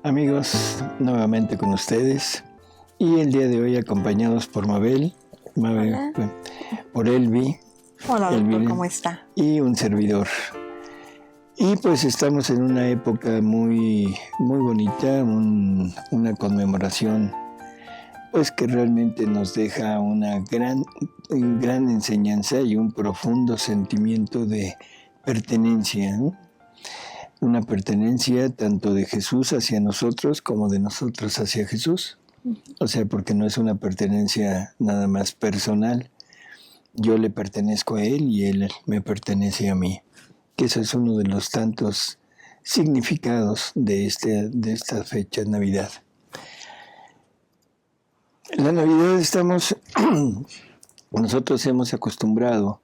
Amigos, nuevamente con ustedes y el día de hoy acompañados por Mabel, por Elvi. Hola, doctor, ¿cómo está? Y un servidor. Y pues estamos en una época muy bonita, una conmemoración pues que realmente nos deja una gran enseñanza y un profundo sentimiento de pertenencia, ¿no? Una pertenencia tanto de Jesús hacia nosotros como de nosotros hacia Jesús. O sea, porque no es una pertenencia nada más personal. Yo le pertenezco a Él y Él me pertenece a mí. Que eso es uno de los tantos significados de esta fecha, Navidad. La Navidad nosotros hemos acostumbrado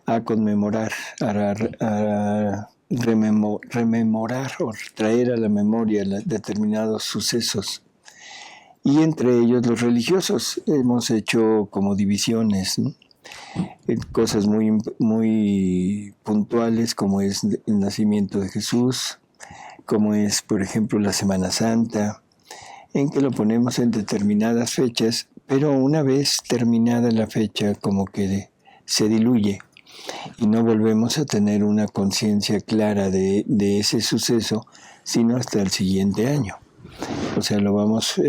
a conmemorar, a rememorar o traer a la memoria determinados sucesos. Y entre ellos los religiosos hemos hecho como divisiones, ¿no? Cosas muy puntuales como es el nacimiento de Jesús, como es por ejemplo la Semana Santa, en que lo ponemos en determinadas fechas, pero una vez terminada la fecha como que se diluye y no volvemos a tener una conciencia clara de ese suceso, sino hasta el siguiente año. O sea, lo vamos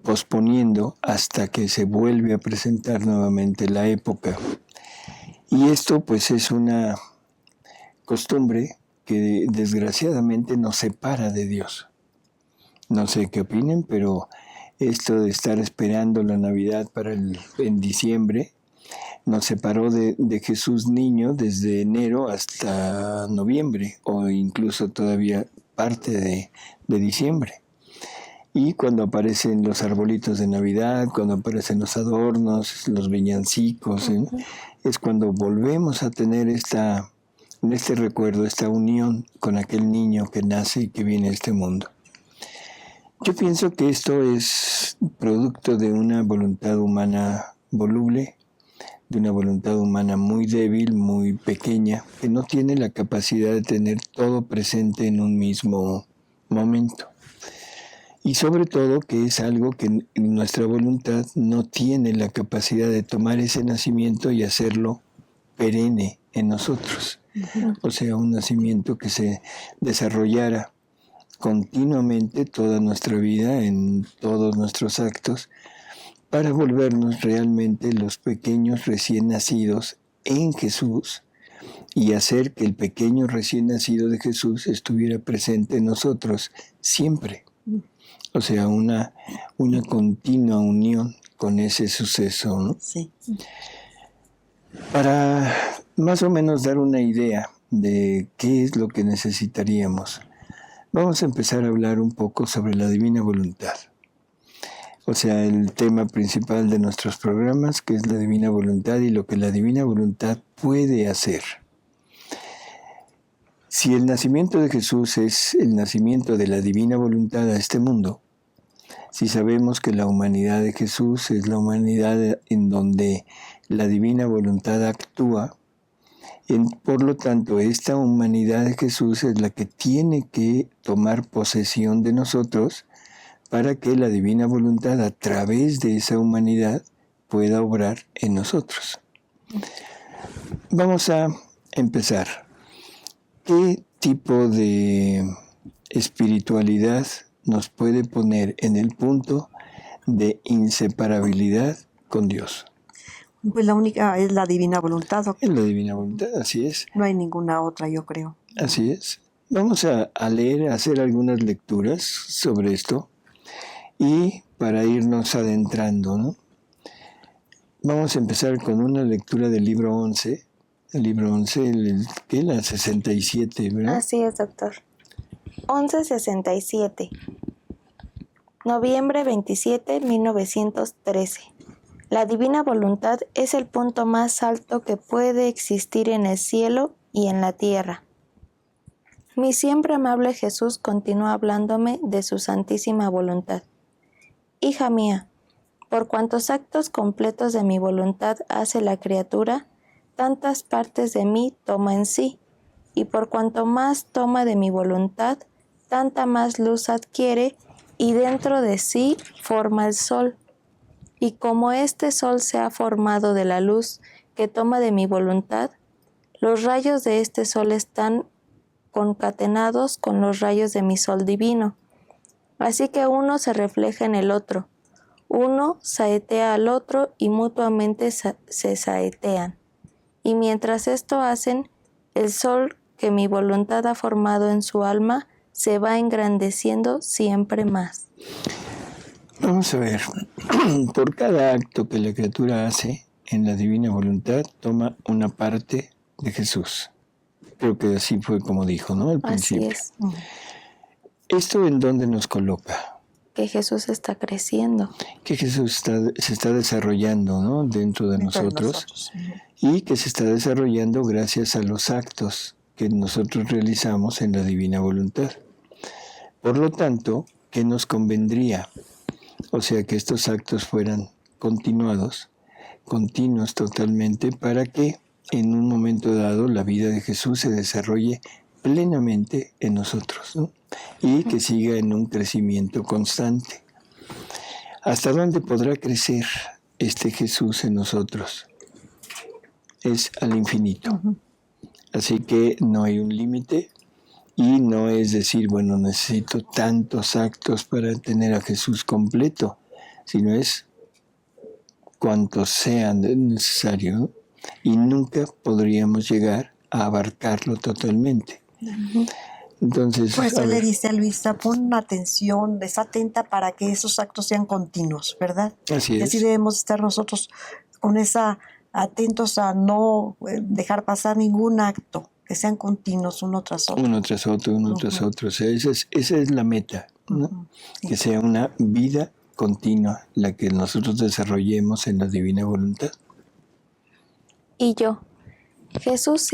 posponiendo hasta que se vuelve a presentar nuevamente la época. Y esto pues es una costumbre que desgraciadamente nos separa de Dios. No sé qué opinen, pero esto de estar esperando la Navidad en diciembre nos separó de Jesús niño desde enero hasta noviembre o incluso todavía parte de diciembre. Y cuando aparecen los arbolitos de Navidad, cuando aparecen los adornos, los villancicos, es cuando volvemos a tener este recuerdo, esta unión con aquel niño que nace y que viene a este mundo. Yo pienso que esto es producto de una voluntad humana voluble, de una voluntad humana muy débil, muy pequeña, que no tiene la capacidad de tener todo presente en un mismo momento. Y sobre todo que es algo que nuestra voluntad no tiene la capacidad de tomar ese nacimiento y hacerlo perenne en nosotros. O sea, un nacimiento que se desarrollara continuamente toda nuestra vida, en todos nuestros actos, para volvernos realmente los pequeños recién nacidos en Jesús y hacer que el pequeño recién nacido de Jesús estuviera presente en nosotros siempre. O sea, una continua unión con ese suceso, ¿no? Sí. Para más o menos dar una idea de qué es lo que necesitaríamos, vamos a empezar a hablar un poco sobre la divina voluntad. O sea, el tema principal de nuestros programas, que es la divina voluntad y lo que la divina voluntad puede hacer. Si el nacimiento de Jesús es el nacimiento de la divina voluntad a este mundo, si sabemos que la humanidad de Jesús es la humanidad en donde la divina voluntad actúa, por lo tanto, esta humanidad de Jesús es la que tiene que tomar posesión de nosotros para que la divina voluntad a través de esa humanidad pueda obrar en nosotros. Vamos a empezar. ¿Qué tipo de espiritualidad nos puede poner en el punto de inseparabilidad con Dios? Pues la única es la divina voluntad, doctor. Es la divina voluntad, así es. No hay ninguna otra, yo creo. Así es. Vamos a leer, a hacer algunas lecturas sobre esto y para irnos adentrando, ¿no? Vamos a empezar con una lectura del libro 11. El libro 11, la 67, ¿verdad? Así es, doctor. 1167. Noviembre 27, 1913. La divina voluntad es el punto más alto que puede existir en el cielo y en la tierra. Mi siempre amable Jesús continúa hablándome de su santísima voluntad. Hija mía, por cuantos actos completos de mi voluntad hace la criatura, tantas partes de mí toma en sí, y por cuanto más toma de mi voluntad, tanta más luz adquiere y dentro de sí forma el sol. Y como este sol se ha formado de la luz que toma de mi voluntad, los rayos de este sol están concatenados con los rayos de mi sol divino. Así que uno se refleja en el otro, uno saetea al otro y mutuamente se saetean. Y mientras esto hacen, el sol que mi voluntad ha formado en su alma se va engrandeciendo siempre más. Vamos a ver, por cada acto que la criatura hace en la divina voluntad, toma una parte de Jesús. Creo que así fue como dijo, ¿no? Al principio. Así es. ¿Esto en dónde nos coloca? Que Jesús está creciendo. Que Jesús se está desarrollando, ¿no? Dentro de nosotros. Y que se está desarrollando gracias a los actos que nosotros realizamos en la divina voluntad. Por lo tanto, ¿qué nos convendría? O sea, que estos actos fueran continuos totalmente, para que en un momento dado la vida de Jesús se desarrolle plenamente en nosotros, ¿no? Y que siga en un crecimiento constante. ¿Hasta dónde podrá crecer este Jesús en nosotros? Es al infinito. Así que no hay un límite y no es decir, bueno, necesito tantos actos para tener a Jesús completo, sino es cuantos sean necesarios, ¿no? Y nunca podríamos llegar a abarcarlo totalmente. Entonces, por eso le dice a Luisa, pon atención, desatenta para que esos actos sean continuos, ¿verdad? Así es. Y así debemos estar nosotros con atentos a no dejar pasar ningún acto, que sean continuos uno tras otro. Uno tras otro, uno tras otro. O sea, esa es la meta, ¿no? Sí. Que sea una vida continua la que nosotros desarrollemos en la divina voluntad. Y yo, Jesús,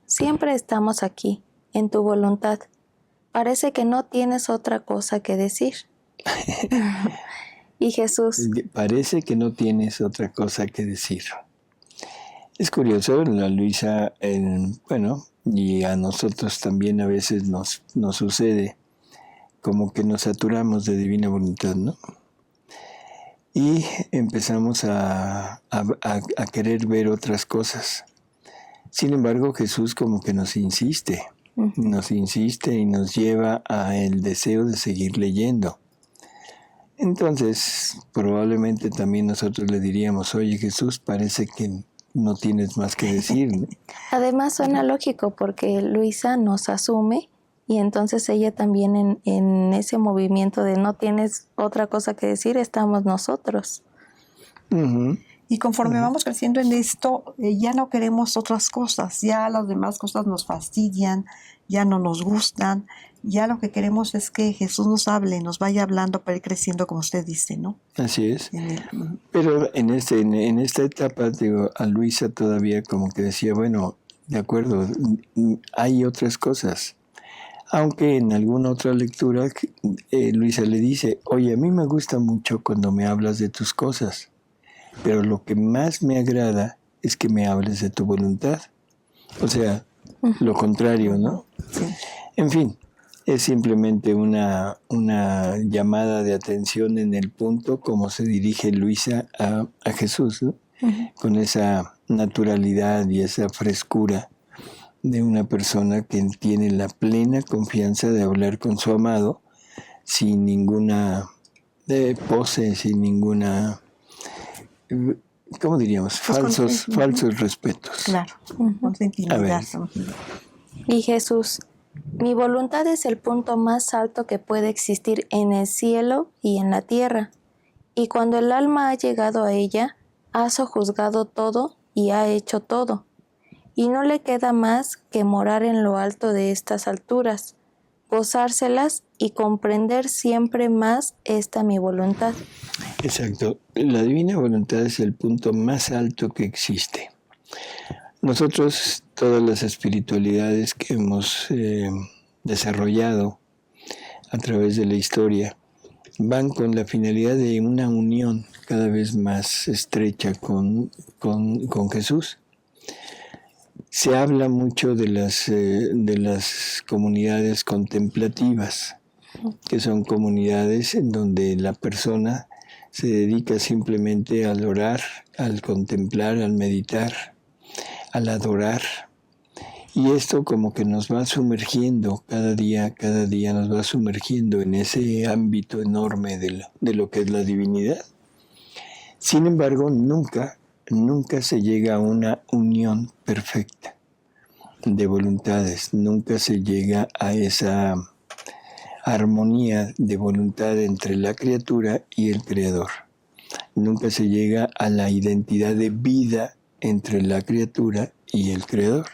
siempre estamos aquí, en tu voluntad. Parece que no tienes otra cosa que decir. Y Jesús. Parece que no tienes otra cosa que decir. Es curioso, la Luisa, bueno, y a nosotros también a veces nos sucede, como que nos saturamos de divina voluntad, ¿no? Y empezamos a querer ver otras cosas. Sin embargo, Jesús como que nos insiste y nos lleva a el deseo de seguir leyendo. Entonces, probablemente también nosotros le diríamos, oye Jesús, parece que no tienes más que decir, ¿no? Además suena lógico porque Luisa nos asume y entonces ella también en ese movimiento de no tienes otra cosa que decir, estamos nosotros. Y conforme vamos creciendo en esto, ya no queremos otras cosas, ya las demás cosas nos fastidian, ya no nos gustan, ya lo que queremos es que Jesús nos hable, nos vaya hablando para ir creciendo, como usted dice, ¿no? Así es. Pero en esta etapa, digo, a Luisa todavía como que decía, bueno, de acuerdo, hay otras cosas. Aunque en alguna otra lectura, Luisa le dice, oye, a mí me gusta mucho cuando me hablas de tus cosas, pero lo que más me agrada es que me hables de tu voluntad. O sea, lo contrario, ¿no? Sí. En fin, es simplemente una llamada de atención en el punto como se dirige Luisa a Jesús, ¿no? Con esa naturalidad y esa frescura de una persona que tiene la plena confianza de hablar con su amado sin ninguna pose, sin ninguna, ¿cómo diríamos? Falsos respetos. Claro, con intimidad. Y Jesús, mi voluntad es el punto más alto que puede existir en el cielo y en la tierra. Y cuando el alma ha llegado a ella, ha sojuzgado todo y ha hecho todo. Y no le queda más que morar en lo alto de estas alturas, gozárselas y comprender siempre más esta mi voluntad. Exacto. La divina voluntad es el punto más alto que existe. Nosotros, todas las espiritualidades que hemos desarrollado a través de la historia, van con la finalidad de una unión cada vez más estrecha con Jesús. Se habla mucho de las comunidades contemplativas, que son comunidades en donde la persona se dedica simplemente al orar, al contemplar, al meditar, al adorar. Y esto como que nos va sumergiendo cada día nos va sumergiendo en ese ámbito enorme de lo que es la divinidad. Sin embargo, nunca se llega a una unión perfecta de voluntades, nunca se llega a esa armonía de voluntad entre la criatura y el Creador. Nunca se llega a la identidad de vida entre la criatura y el Creador.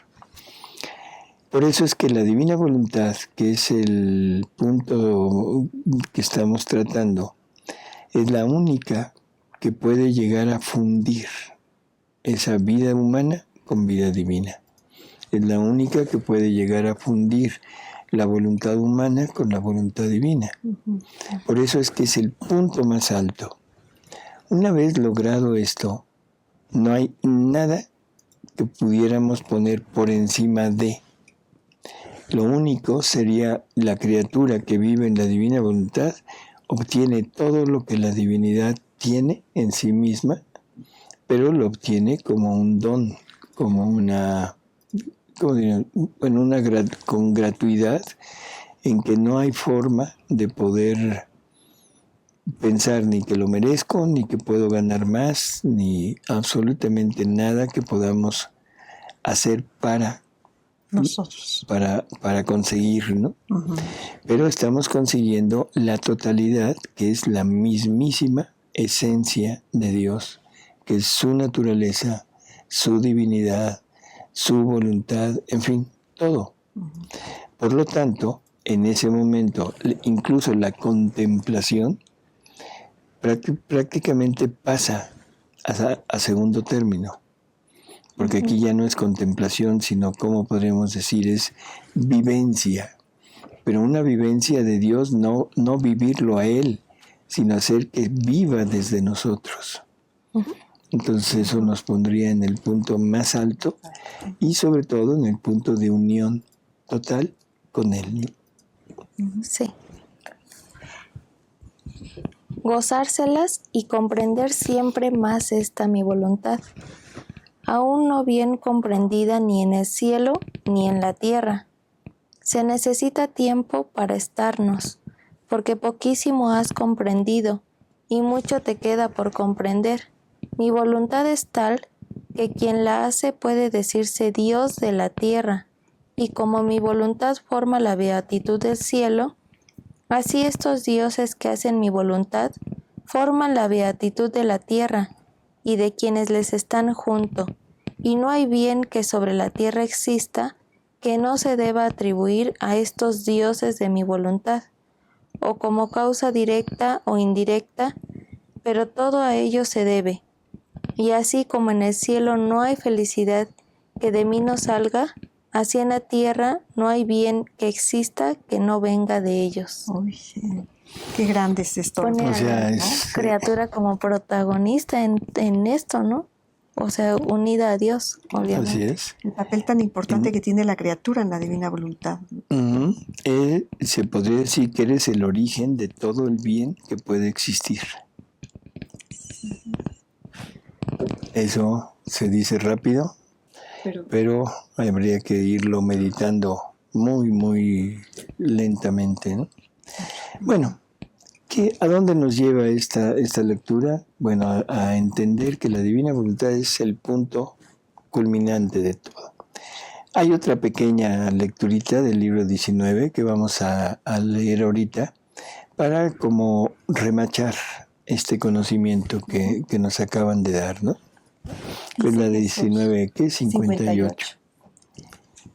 Por eso es que la divina voluntad, que es el punto que estamos tratando, es la única que puede llegar a fundir esa vida humana con vida divina. Es la única que puede llegar a fundir la voluntad humana con la voluntad divina. Por eso es que es el punto más alto. Una vez logrado esto, no hay nada que pudiéramos poner por encima de. Lo único sería la criatura que vive en la divina voluntad, obtiene todo lo que la divinidad tiene en sí misma, pero lo obtiene como un don, como con gratuidad, en que no hay forma de poder pensar ni que lo merezco, ni que puedo ganar más, ni absolutamente nada que podamos hacer para nosotros, para conseguir, ¿no? Pero estamos consiguiendo la totalidad, que es la mismísima esencia de Dios, que es su naturaleza, su divinidad, su voluntad, en fin, todo. Por lo tanto, en ese momento, incluso la contemplación prácticamente pasa a segundo término. Porque aquí ya no es contemplación, sino, ¿cómo podríamos decir? Es vivencia. Pero una vivencia de Dios, no vivirlo a Él, sino hacer que viva desde nosotros. Entonces eso nos pondría en el punto más alto y sobre todo en el punto de unión total con Él. Sí. Gozárselas y comprender siempre más esta mi voluntad, aún no bien comprendida ni en el cielo ni en la tierra. Se necesita tiempo para estarnos, porque poquísimo has comprendido y mucho te queda por comprender. Mi voluntad es tal que quien la hace puede decirse Dios de la tierra, y como mi voluntad forma la beatitud del cielo, así estos dioses que hacen mi voluntad forman la beatitud de la tierra y de quienes les están junto, y no hay bien que sobre la tierra exista que no se deba atribuir a estos dioses de mi voluntad, o como causa directa o indirecta, pero todo a ellos se debe. Y así como en el cielo no hay felicidad que de mí no salga, así en la tierra no hay bien que exista que no venga de ellos. Uy, sí. Qué grande es esto. Pone a la criatura como protagonista en esto, ¿no? O sea, unida a Dios, obviamente. Así es. El papel tan importante que tiene la criatura en la divina voluntad. Se podría decir que eres el origen de todo el bien que puede existir. Eso se dice rápido, pero habría que irlo meditando muy, muy lentamente, ¿no? Bueno, ¿a dónde nos lleva esta lectura? Bueno, a entender que la divina voluntad es el punto culminante de todo. Hay otra pequeña lecturita del libro 19 que vamos a leer ahorita para como remachar este conocimiento que nos acaban de dar, ¿no? Que es la de 19, ¿qué? 58.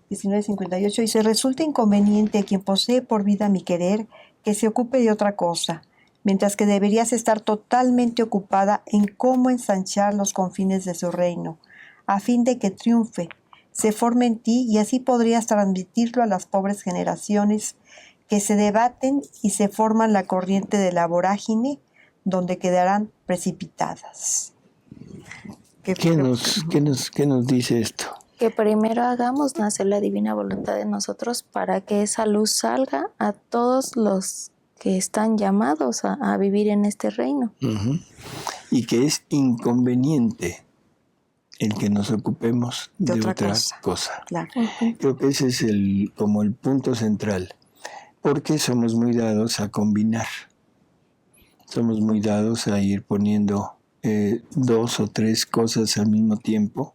19:58 dice, resulta inconveniente a quien posee por vida mi querer que se ocupe de otra cosa, mientras que deberías estar totalmente ocupada en cómo ensanchar los confines de su reino, a fin de que triunfe, se forme en ti y así podrías transmitirlo a las pobres generaciones que se debaten y se forman la corriente de la vorágine, donde quedarán precipitadas. ¿Qué nos dice esto? Que primero hagamos nacer la divina voluntad en nosotros para que esa luz salga a todos los que están llamados a vivir en este reino. Uh-huh. Y que es inconveniente el que nos ocupemos de otra cosa. Claro. Creo que ese es como el punto central, porque somos muy dados a combinar. Somos muy dados a ir poniendo 2 o 3 cosas al mismo tiempo.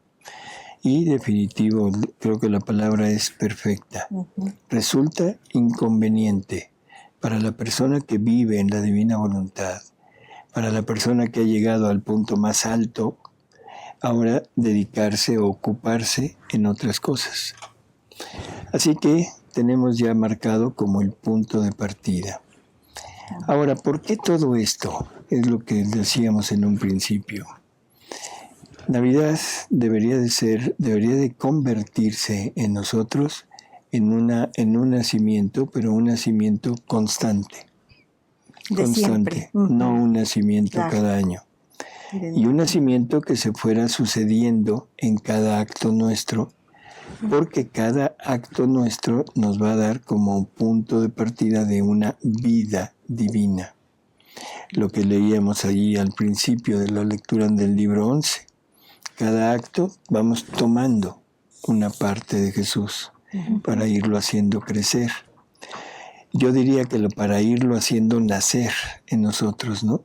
Y definitivo, creo que la palabra es perfecta. Uh-huh. Resulta inconveniente para la persona que vive en la divina voluntad, para la persona que ha llegado al punto más alto, ahora dedicarse o ocuparse en otras cosas. Así que tenemos ya marcado como el punto de partida. Ahora, ¿por qué todo esto? Es lo que decíamos en un principio. Navidad debería de convertirse en nosotros en un nacimiento, pero un nacimiento constante. Constante, no un nacimiento cada año. Y un nacimiento que se fuera sucediendo en cada acto nuestro, porque cada acto nuestro nos va a dar como punto de partida de una vida divina. Lo que leíamos allí al principio de la lectura del libro 11. Cada acto vamos tomando una parte de Jesús para irlo haciendo crecer. Yo diría que para irlo haciendo nacer en nosotros, ¿no?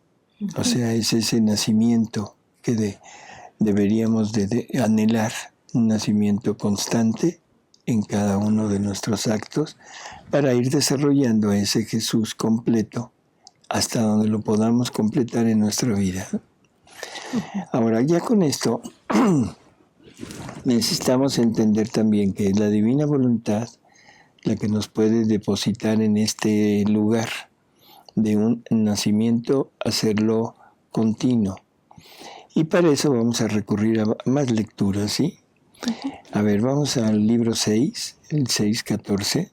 O sea, es ese nacimiento que deberíamos de anhelar, un nacimiento constante en cada uno de nuestros actos para ir desarrollando ese Jesús completo hasta donde lo podamos completar en nuestra vida. Ahora, ya con esto, necesitamos entender también que es la divina voluntad la que nos puede depositar en este lugar de un nacimiento, hacerlo continuo. Y para eso vamos a recurrir a más lecturas, ¿sí? A ver, vamos al libro 6, el 6:14.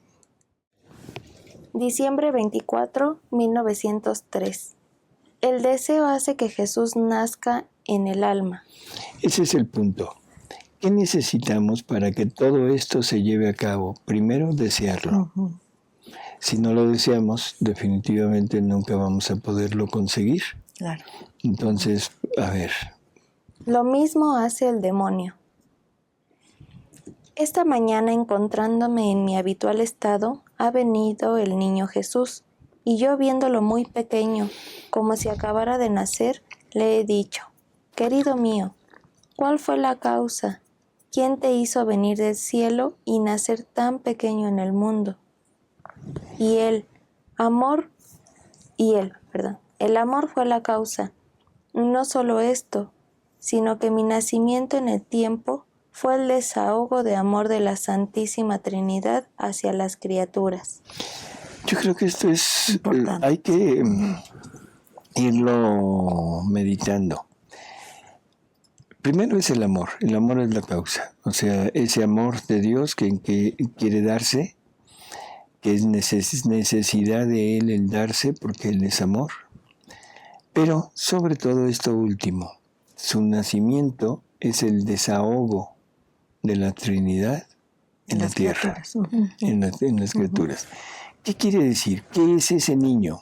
Diciembre 24, 1903. El deseo hace que Jesús nazca en el alma. Ese es el punto. ¿Qué necesitamos para que todo esto se lleve a cabo? Primero, desearlo. Uh-huh. Si no lo deseamos, definitivamente nunca vamos a poderlo conseguir. Claro. Entonces, a ver. Lo mismo hace el demonio. Esta mañana, encontrándome en mi habitual estado, ha venido el niño Jesús, y yo viéndolo muy pequeño, como si acabara de nacer, le he dicho: querido mío, ¿cuál fue la causa? ¿Quién te hizo venir del cielo y nacer tan pequeño en el mundo? Y el amor fue la causa. No solo esto, sino que mi nacimiento en el tiempo fue el desahogo de amor de la Santísima Trinidad hacia las criaturas. Yo creo que esto es importante. Hay que irlo meditando. Primero es el amor es la causa, o sea, ese amor de Dios que quiere darse, que es necesidad de Él el darse porque Él es amor. Pero sobre todo esto último, su nacimiento es el desahogo de la Trinidad en la tierra, en las criaturas. ¿Qué quiere decir? ¿Qué es ese niño?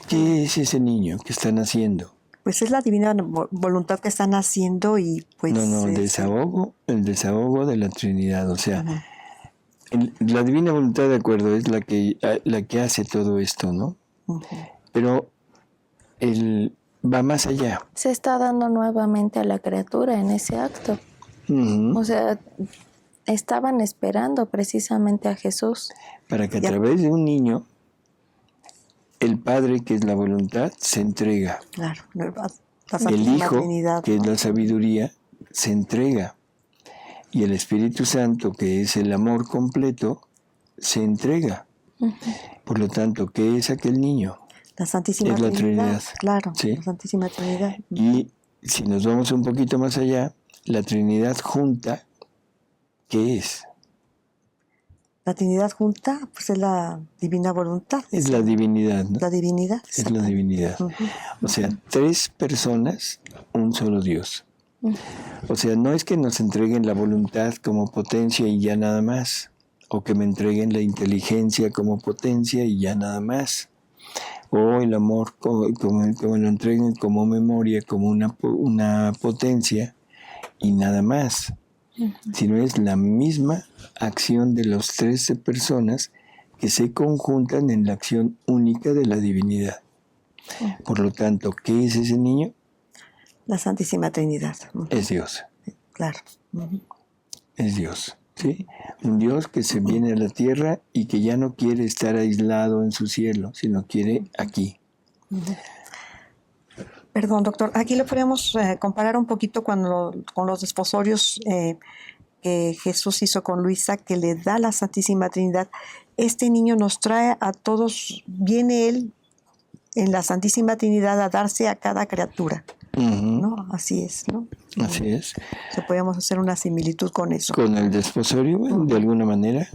¿Qué es ese niño que está naciendo? Pues es la divina voluntad que está naciendo y pues... No, el desahogo de la Trinidad, o sea, la divina voluntad, de acuerdo, es la que hace todo esto, ¿no? Pero él va más allá. Se está dando nuevamente a la criatura en ese acto. O sea, estaban esperando precisamente a Jesús. Para que a través de un niño, el Padre, que es la voluntad, se entrega. Claro, el Hijo, Trinidad, que es la sabiduría, se entrega. Y el Espíritu Santo, que es el amor completo, se entrega. Por lo tanto, ¿qué es aquel niño? La Santísima Trinidad. Es la Trinidad. Claro, ¿sí? La Santísima Trinidad. Y si nos vamos un poquito más allá, la Trinidad junta, ¿qué es? La Trinidad junta, pues es la divina voluntad. Es la divinidad, ¿no? La divinidad. Es la divinidad. O sea, 3 personas, un solo Dios. O sea, no es que nos entreguen la voluntad como potencia y ya nada más, o que me entreguen la inteligencia como potencia y ya nada más, o el amor como lo entreguen como memoria, como una potencia y nada más, sino es la misma acción de las 13 personas que se conjuntan en la acción única de la divinidad. Por lo tanto, ¿qué es ese niño? La Santísima Trinidad. Es Dios. Claro. Es Dios, ¿sí? Un Dios que se viene a la tierra y que ya no quiere estar aislado en su cielo, sino quiere aquí. Perdón, doctor, aquí lo podemos comparar un poquito con los desposorios que Jesús hizo con Luisa, que le da la Santísima Trinidad. Este niño nos trae a todos, viene Él en la Santísima Trinidad a darse a cada criatura. ¿No? Así es, ¿no? Así es. O podemos hacer una similitud con eso. Con el desposorio, de alguna manera.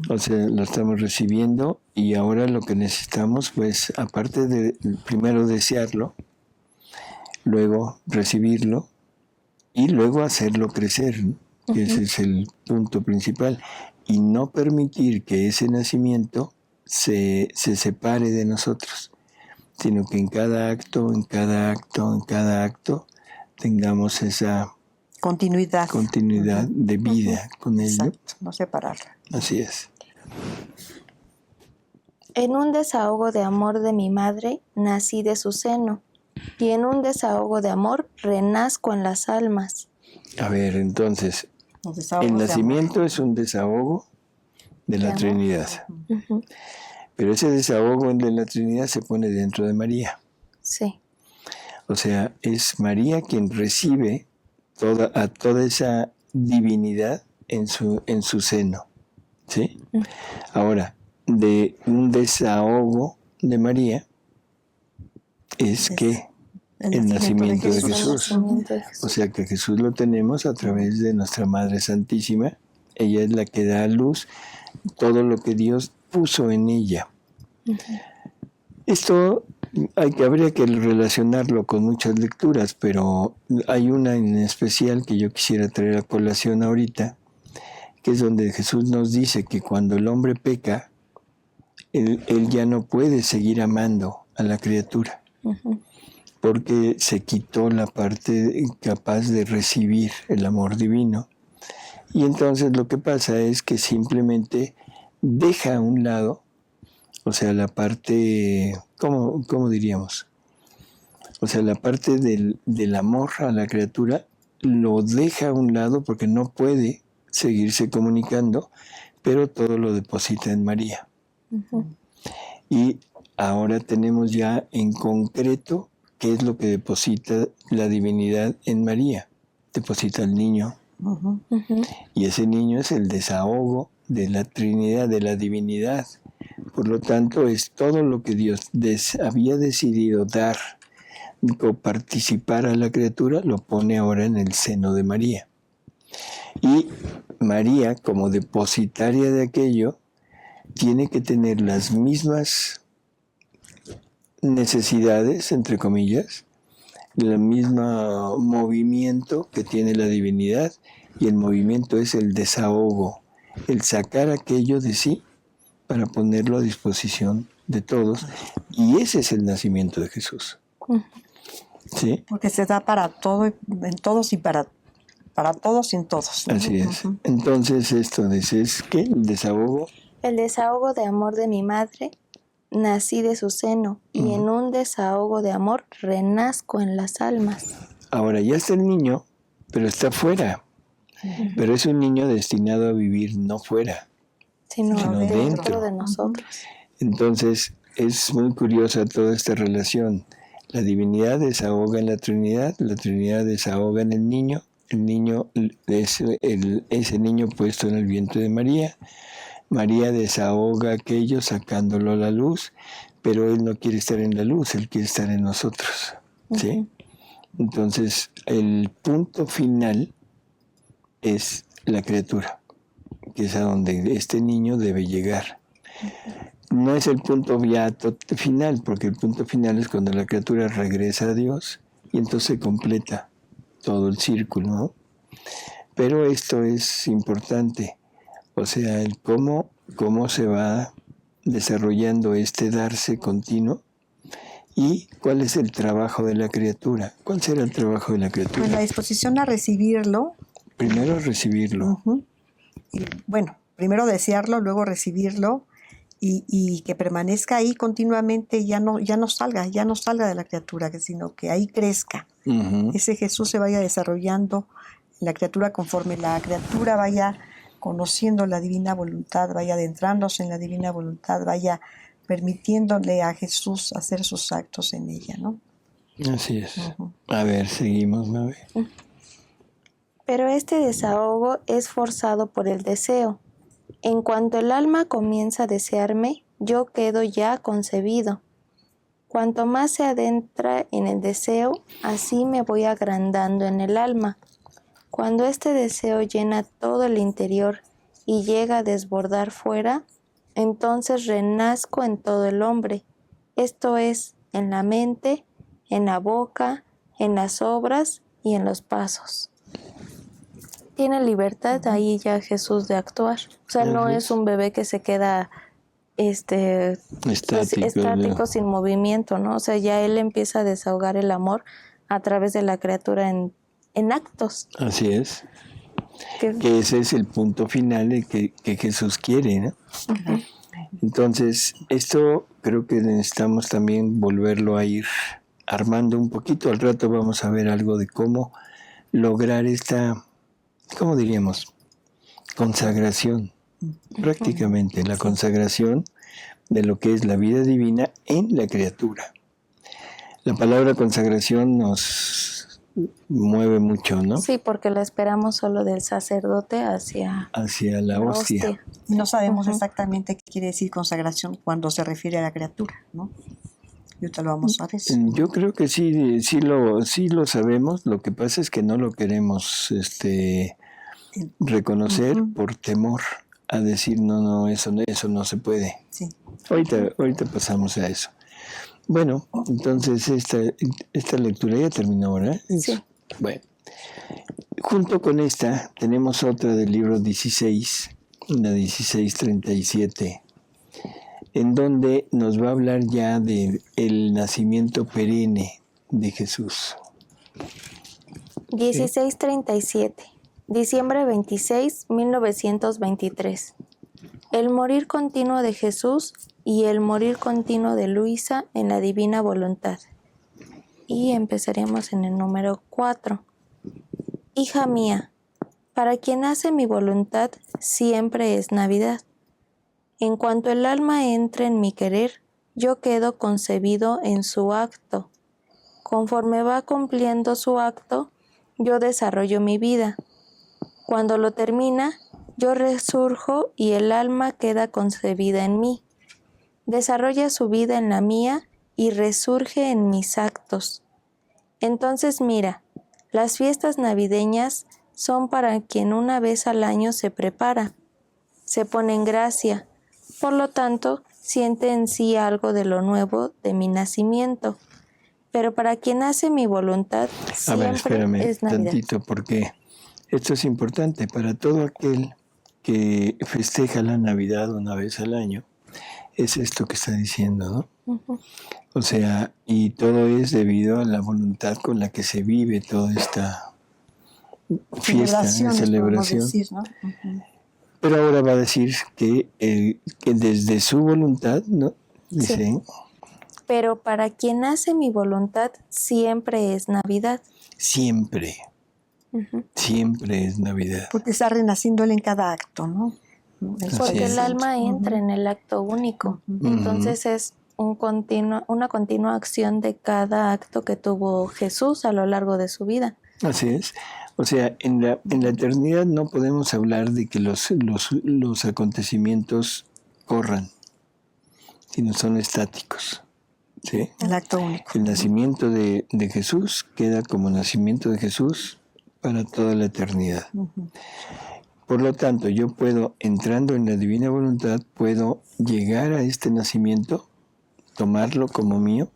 O sea, lo estamos recibiendo y ahora lo que necesitamos, pues, aparte de primero desearlo, luego recibirlo y luego hacerlo crecer, ¿no? Ese es el punto principal. Y no permitir que ese nacimiento se separe de nosotros, sino que en cada acto tengamos esa continuidad de vida con ello. Exacto, no separarla. Así es. En un desahogo de amor de mi madre, nací de su seno, y en un desahogo de amor renazco en las almas. A ver, entonces, el nacimiento es un desahogo de la Trinidad. Pero ese desahogo de la Trinidad se pone dentro de María. Sí. O sea, es María quien recibe a toda esa divinidad en su seno. ¿Sí? Ahora, de un desahogo de María es que el nacimiento de Jesús. O sea que Jesús lo tenemos a través de nuestra Madre Santísima. Ella es la que da a luz todo lo que Dios puso en ella. Esto habría que relacionarlo con muchas lecturas, pero hay una en especial que yo quisiera traer a colación ahorita, que es donde Jesús nos dice que cuando el hombre peca, él ya no puede seguir amando a la criatura, porque se quitó la parte capaz de recibir el amor divino. Y entonces lo que pasa es que simplemente deja a un lado, o sea, la parte, ¿cómo diríamos? O sea, la parte del amor a la criatura lo deja a un lado porque no puede seguirse comunicando, pero todo lo deposita en María. Y ahora tenemos ya en concreto qué es lo que deposita la divinidad en María. Deposita al niño. Y ese niño es el desahogo de la Trinidad, de la divinidad. Por lo tanto, es todo lo que Dios había decidido dar o participar a la criatura, lo pone ahora en el seno de María. Y María, como depositaria de aquello, tiene que tener las mismas necesidades, entre comillas, el mismo movimiento que tiene la divinidad, y el movimiento es el desahogo, el sacar aquello de sí para ponerlo a disposición de todos, y ese es el nacimiento de Jesús. ¿Sí? Porque se da para todo, en todos y para todos y en todos. Así es. Entonces esto es ¿qué? El desahogo. El desahogo de amor de mi madre, nací de su seno, y en un desahogo de amor renazco en las almas. Ahora ya está el niño, pero está fuera. Pero es un niño destinado a vivir no fuera, sino dentro de nosotros. Entonces es muy curiosa toda esta relación. La divinidad desahoga en la Trinidad desahoga en el niño es ese niño puesto en el vientre de María. María desahoga aquello sacándolo a la luz, pero él no quiere estar en la luz, él quiere estar en nosotros. ¿Sí? Entonces el punto final es la criatura, que es a donde este niño debe llegar. No es el punto ya final, porque el punto final es cuando la criatura regresa a Dios y entonces se completa todo el círculo, ¿no? Pero esto es importante, o sea, el cómo se va desarrollando este darse continuo y cuál es el trabajo de la criatura. ¿Cuál será el trabajo de la criatura? Pues la disposición a recibirlo. Primero recibirlo. Y, bueno, primero desearlo, luego recibirlo y que permanezca ahí continuamente, ya no salga de la criatura, sino que ahí crezca. Ese Jesús se vaya desarrollando en la criatura conforme la criatura vaya conociendo la divina voluntad, vaya adentrándose en la divina voluntad, vaya permitiéndole a Jesús hacer sus actos en ella, ¿no? Así es. A ver, seguimos, Mabe. Pero este desahogo es forzado por el deseo. En cuanto el alma comienza a desearme, yo quedo ya concebido. Cuanto más se adentra en el deseo, así me voy agrandando en el alma. Cuando este deseo llena todo el interior y llega a desbordar fuera, entonces renazco en todo el hombre, esto es, en la mente, en la boca, en las obras y en los pasos. Tiene libertad ahí ya Jesús de actuar. O sea, no es un bebé que se queda estático, sin movimiento, ¿no? O sea, ya él empieza a desahogar el amor a través de la criatura en actos. Así es. Que ese es el punto final de que Jesús quiere, ¿no? Entonces, esto creo que necesitamos también volverlo a ir armando un poquito. Al rato vamos a ver algo de cómo lograr esta, ¿cómo diríamos? Consagración. Prácticamente la consagración de lo que es la vida divina en la criatura. La palabra consagración nos mueve mucho, ¿no? Sí, porque la esperamos solo del sacerdote hacia la hostia. No sabemos exactamente qué quiere decir consagración cuando se refiere a la criatura, ¿no? Y ahorita lo vamos a ver. Yo creo que sí lo sabemos. Lo que pasa es que no lo queremos reconocer por temor a decir no, eso no se puede. Sí. Ahorita pasamos a eso. Bueno, entonces esta lectura ya terminó, ¿verdad? Sí. Bueno, junto con esta tenemos otra del libro 16, la 1637, en donde nos va a hablar ya de el nacimiento perenne de Jesús. 1637, diciembre 26, 1923. El morir continuo de Jesús y el morir continuo de Luisa en la divina voluntad. Y empezaremos en el número 4. Hija mía, para quien hace mi voluntad siempre es Navidad. En cuanto el alma entre en mi querer, yo quedo concebido en su acto. Conforme va cumpliendo su acto, yo desarrollo mi vida. Cuando lo termina, yo resurjo y el alma queda concebida en mí. Desarrolla su vida en la mía y resurge en mis actos. Entonces mira, las fiestas navideñas son para quien una vez al año se prepara, se pone en gracia, por lo tanto siente en sí algo de lo nuevo de mi nacimiento. Pero para quien hace mi voluntad siempre es Navidad. Tantito, porque esto es importante para todo aquel que festeja la Navidad una vez al año. Es esto que está diciendo, ¿no? O sea, y todo es debido a la voluntad con la que se vive toda esta fiesta, celebración. Decir, ¿no? Pero ahora va a decir que desde su voluntad, ¿no? Dice, sí. Pero para quien hace mi voluntad siempre es Navidad. Siempre. Siempre es Navidad. Porque está renaciendo él en cada acto, ¿no? Porque el alma entra en el acto único. Entonces es una continua acción de cada acto que tuvo Jesús a lo largo de su vida. Así es. O sea, en la eternidad no podemos hablar de que los acontecimientos corran, sino son estáticos. ¿Sí? El acto único. El nacimiento de Jesús queda como nacimiento de Jesús para toda la eternidad. Por lo tanto, yo puedo, entrando en la divina voluntad, puedo llegar a este nacimiento, tomarlo como mío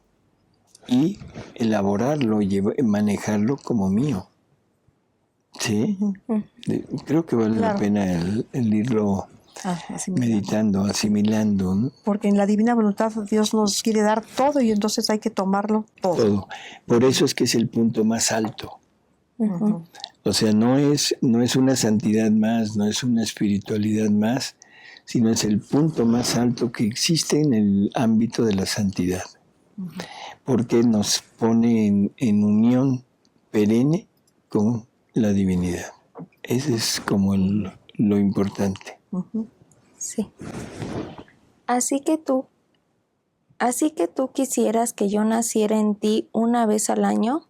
y elaborarlo y manejarlo como mío. Sí, Ujú. creo que vale la Claro. pena el irlo Asimilando. meditando, asimilando, ¿no? Porque en la divina voluntad Dios nos quiere dar todo y entonces hay que tomarlo todo. Todo. Por eso es que es el punto más alto. Ujú. O sea, no es una santidad más, no es una espiritualidad más, sino es el punto más alto que existe en el ámbito de la santidad. Porque nos pone en unión perenne con la divinidad. Ese es como lo importante. Ujú. Sí. Así que tú quisieras que yo naciera en ti una vez al año.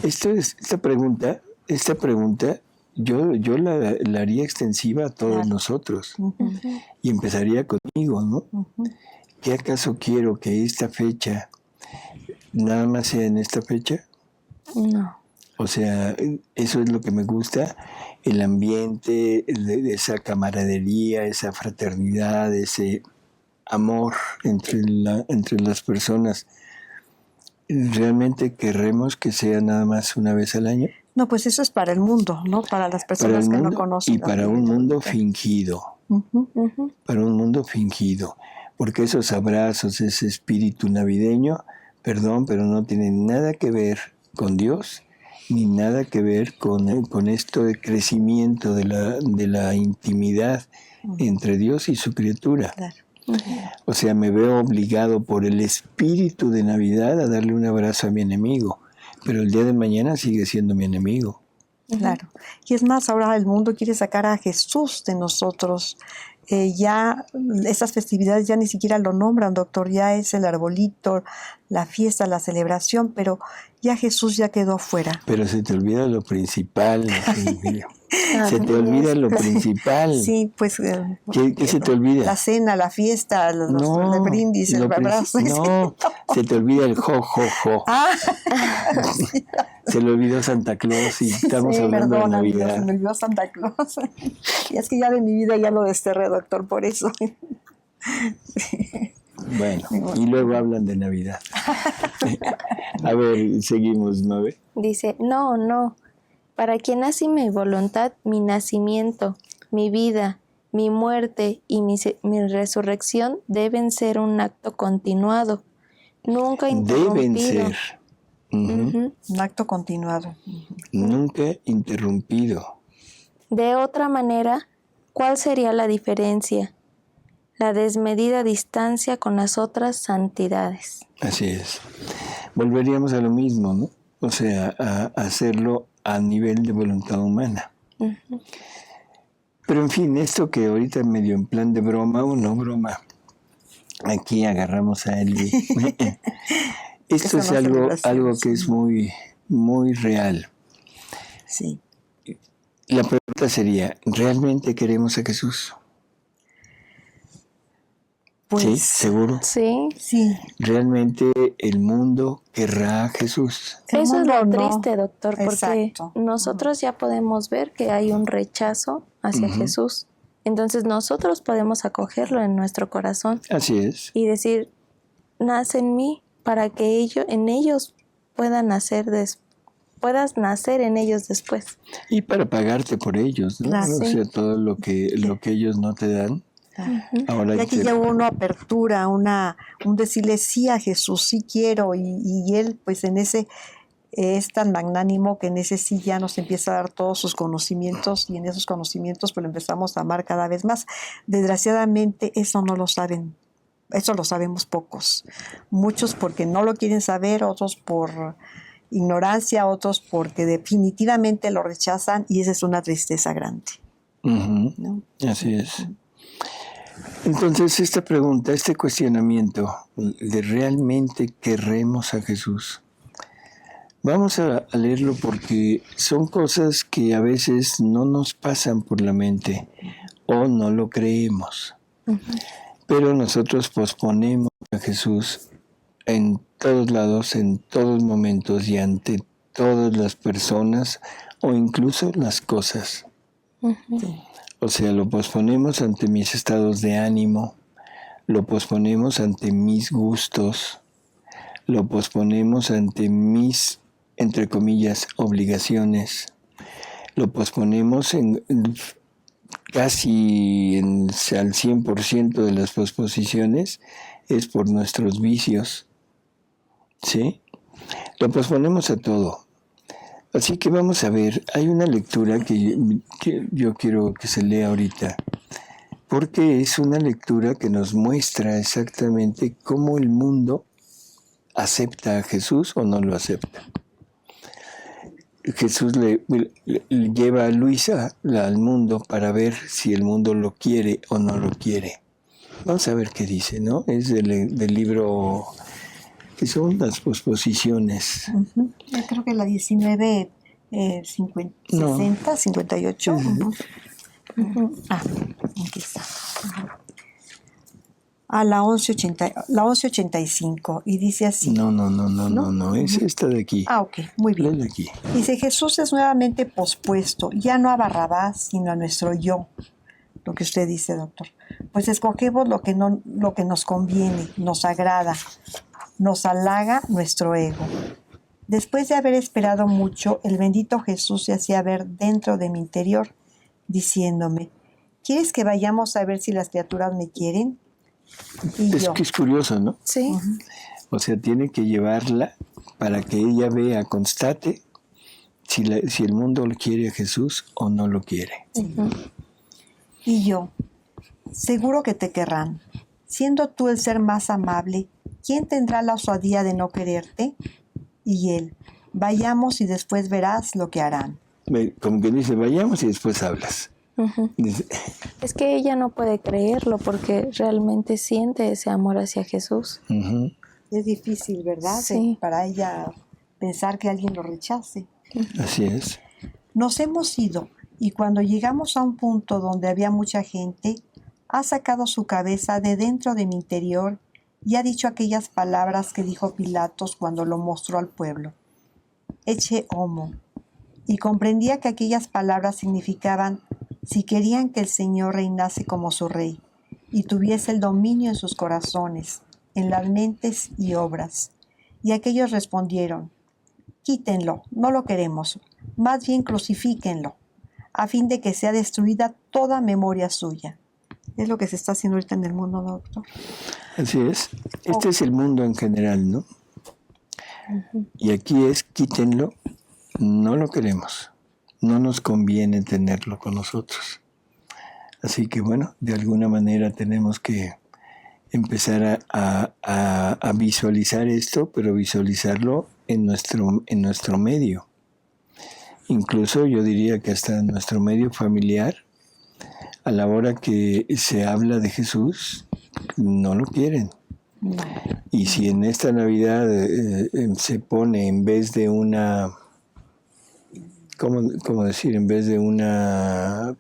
Esta pregunta yo la haría extensiva a todos Claro. nosotros Ujú. y empezaría conmigo, ¿no? Ujú. ¿Qué acaso quiero que esta fecha nada más sea en esta fecha? No. O sea, eso es lo que me gusta, el ambiente, esa camaradería, esa fraternidad, ese amor entre las personas. ¿Realmente querremos que sea nada más una vez al año? No, pues eso es para el mundo, ¿no? Para las Para personas el que no mundo conocen. y la para un divina mundo voluntad. fingido. Ujú. Ujú. Para un mundo fingido. Porque esos abrazos, ese espíritu navideño, perdón, pero no tienen nada que ver con Dios, ni nada que ver con esto de crecimiento de la intimidad entre Dios y su criatura. Claro. O sea, me veo obligado por el espíritu de Navidad a darle un abrazo a mi enemigo, pero el día de mañana sigue siendo mi enemigo. Claro. Y es más, ahora el mundo quiere sacar a Jesús de nosotros. Ya esas festividades ya ni siquiera lo nombran, doctor. Ya es el arbolito, la fiesta, la celebración, pero ya Jesús ya quedó fuera. Pero se te olvida lo principal. Se te Así olvida es. lo principal. Sí, pues ¿Qué se te olvida? la cena, la fiesta, el brindis, el abrazo. No, se te olvida el jo, jo, jo. Ah, Se le olvidó Santa Claus y estamos sí, hablando de perdón, amigos, Navidad. se me olvidó Santa Claus. Y es que ya de mi vida ya lo desterré, doctor, por eso. Bueno, y luego hablan de Navidad. A ver, seguimos, ¿no? Dice, no. Para quien así mi voluntad, mi nacimiento, mi vida, mi muerte y mi resurrección deben ser un acto continuado, nunca interrumpido. Deben ser. Ujú. Un acto continuado. Nunca interrumpido. De otra manera, ¿cuál sería la diferencia? La desmedida distancia con las otras santidades. Así es. Volveríamos a lo mismo, ¿no? O sea, a hacerlo a nivel de voluntad humana. Ujú. Pero en fin, esto que ahorita medio en plan de broma o no broma, aquí agarramos a Elvi. Esto Eso es no algo celebración, que sí. es muy, muy real. Sí. La pregunta sería, ¿realmente queremos a Jesús? Pues, ¿Sí? ¿Seguro? Sí, Sí. ¿Realmente el mundo querrá a Jesús? El eso es mundo lo no. triste, doctor, porque Exacto. nosotros ya podemos ver que hay un rechazo hacia Jesús. Entonces nosotros podemos acogerlo en nuestro corazón Así es. y decir, nace en mí para que en ellos puedas nacer en ellos después. Y para pagarte por ellos, ¿no? Claro, O sí. sea, todo lo que ellos no te dan. Ahora Y aquí ya hubo una apertura, un decirle sí a Jesús, sí quiero, y él pues en ese es tan magnánimo que en ese sí ya nos empieza a dar todos sus conocimientos y en esos conocimientos pues lo empezamos a amar cada vez más. Desgraciadamente eso no lo saben, eso lo sabemos pocos, muchos porque no lo quieren saber, otros por ignorancia, otros porque definitivamente lo rechazan y esa es una tristeza grande, Ujú. ¿no? Así es. Entonces, esta pregunta, este cuestionamiento de ¿realmente querremos a Jesús? Vamos a leerlo porque son cosas que a veces no nos pasan por la mente o no lo creemos. Pero nosotros posponemos a Jesús en todos lados, en todos momentos y ante todas las personas o incluso las cosas. O sea, lo posponemos ante mis estados de ánimo, lo posponemos ante mis gustos, lo posponemos ante mis, entre comillas, obligaciones, lo posponemos casi al 100% de las posposiciones es por nuestros vicios, ¿sí? Lo posponemos a todo. Así que vamos a ver, hay una lectura que yo quiero que se lea ahorita, porque es una lectura que nos muestra exactamente cómo el mundo acepta a Jesús o no lo acepta. Jesús le lleva a Luisa al mundo para ver si el mundo lo quiere o no lo quiere. Vamos a ver qué dice, ¿no? Es del libro que son las posposiciones. Uh-huh. Yo creo que la 19, 50, no. 60, 58. Uh-huh. Uh-huh. Aquí está. Uh-huh. A la 11:85 y dice así. No, es esta de aquí. Ok, muy bien. De aquí. Dice, Jesús es nuevamente pospuesto, ya no a Barrabás, sino a nuestro yo. Lo que usted dice, doctor. Pues escogemos lo que nos conviene, nos agrada, nos halaga nuestro ego. Después de haber esperado mucho, el bendito Jesús se hacía ver dentro de mi interior, diciéndome, ¿quieres que vayamos a ver si las criaturas me quieren? Que es curioso, ¿no? Sí. Uh-huh. O sea, tiene que llevarla para que ella vea, constate si el mundo lo quiere a Jesús o no lo quiere. Uh-huh. Y yo, seguro que te querrán. Siendo tú el ser más amable, ¿quién tendrá la osadía de no quererte? Y él, vayamos y después verás lo que harán. Como que dice, vayamos y después hablas. Uh-huh. Es que ella no puede creerlo porque realmente siente ese amor hacia Jesús. Uh-huh. Es difícil, ¿verdad? Sí. Para ella pensar que alguien lo rechace. Así es. Nos hemos ido y cuando llegamos a un punto donde había mucha gente, ha sacado su cabeza de dentro de mi interior y ha dicho aquellas palabras que dijo Pilatos cuando lo mostró al pueblo. Ecce homo. Y comprendía que aquellas palabras significaban si querían que el Señor reinase como su rey y tuviese el dominio en sus corazones, en las mentes y obras. Y aquellos respondieron, quítenlo, no lo queremos, más bien crucifíquenlo, a fin de que sea destruida toda memoria suya. Es lo que se está haciendo ahorita en el mundo, doctor. Así es. Este es el mundo en general, ¿no? Uh-huh. Y aquí es, quítenlo, no lo queremos. No nos conviene tenerlo con nosotros. Así que bueno, de alguna manera tenemos que empezar a visualizar esto, pero visualizarlo en nuestro medio. Incluso yo diría que hasta en nuestro medio familiar, a la hora que se habla de Jesús, no lo quieren. No. Y si en esta Navidad se pone en vez de una... ¿Cómo decir? En vez de un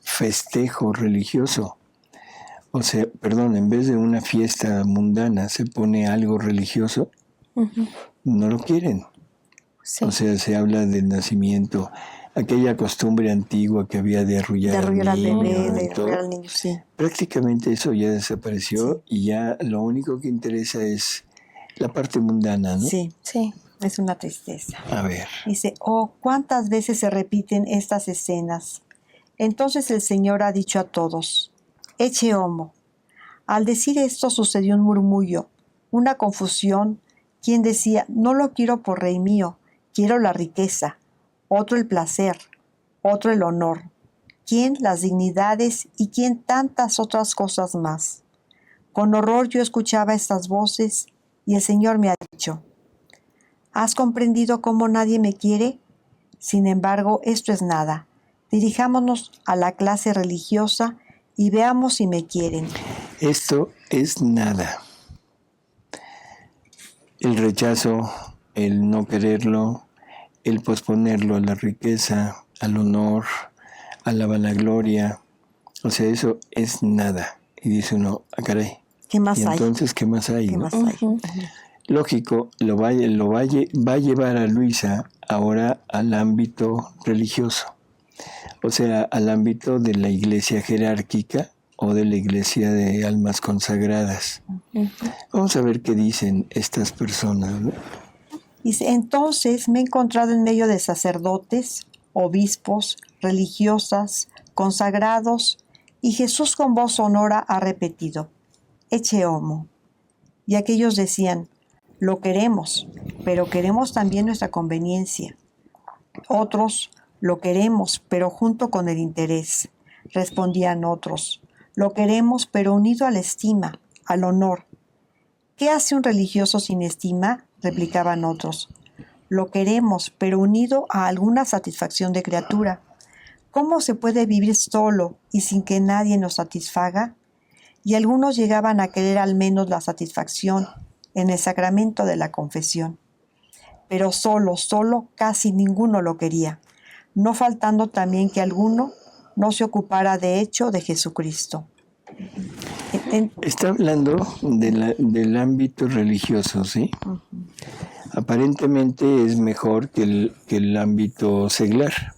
festejo religioso, en vez de una fiesta mundana se pone algo religioso, uh-huh. No lo quieren. Sí. O sea, se habla del nacimiento, aquella costumbre antigua que había de arrullar al niño. Sí. Prácticamente eso ya desapareció, sí. Y ya lo único que interesa es la parte mundana, ¿no? Sí, sí. Es una tristeza. A ver. Dice, ¿cuántas veces se repiten estas escenas? Entonces el Señor ha dicho a todos, ecce homo. Al decir esto sucedió un murmullo, una confusión. Quien decía, no lo quiero por rey mío, quiero la riqueza. Otro el placer, otro el honor. ¿Quién las dignidades y quién tantas otras cosas más? Con horror yo escuchaba estas voces y el Señor me ha dicho, ¿has comprendido cómo nadie me quiere? Sin embargo, esto es nada. Dirijámonos a la clase religiosa y veamos si me quieren. Esto es nada. El rechazo, el no quererlo, el posponerlo a la riqueza, al honor, a la vanagloria. O sea, eso es nada. Y dice uno, caray. ¿Qué más hay? Entonces, ¿qué más hay? ¿Qué ¿no? más hay? Uh-huh. Lógico, va a llevar a Luisa ahora al ámbito religioso, o sea, al ámbito de la iglesia jerárquica o de la iglesia de almas consagradas. Uh-huh. Vamos a ver qué dicen estas personas, ¿no? Dice, entonces me he encontrado en medio de sacerdotes, obispos, religiosas, consagrados, y Jesús con voz sonora ha repetido: Ecce homo. Y aquellos decían: lo queremos, pero queremos también nuestra conveniencia. Otros: lo queremos, pero junto con el interés. Respondían otros: lo queremos, pero unido a la estima, al honor. ¿Qué hace un religioso sin estima?, replicaban otros. Lo queremos, pero unido a alguna satisfacción de criatura. ¿Cómo se puede vivir solo y sin que nadie nos satisfaga? Y algunos llegaban a querer al menos la satisfacción en el sacramento de la confesión. Pero solo, casi ninguno lo quería, no faltando también que alguno no se ocupara de hecho de Jesucristo. Está hablando del ámbito religioso, ¿sí? Uh-huh. Aparentemente es mejor que el ámbito seglar.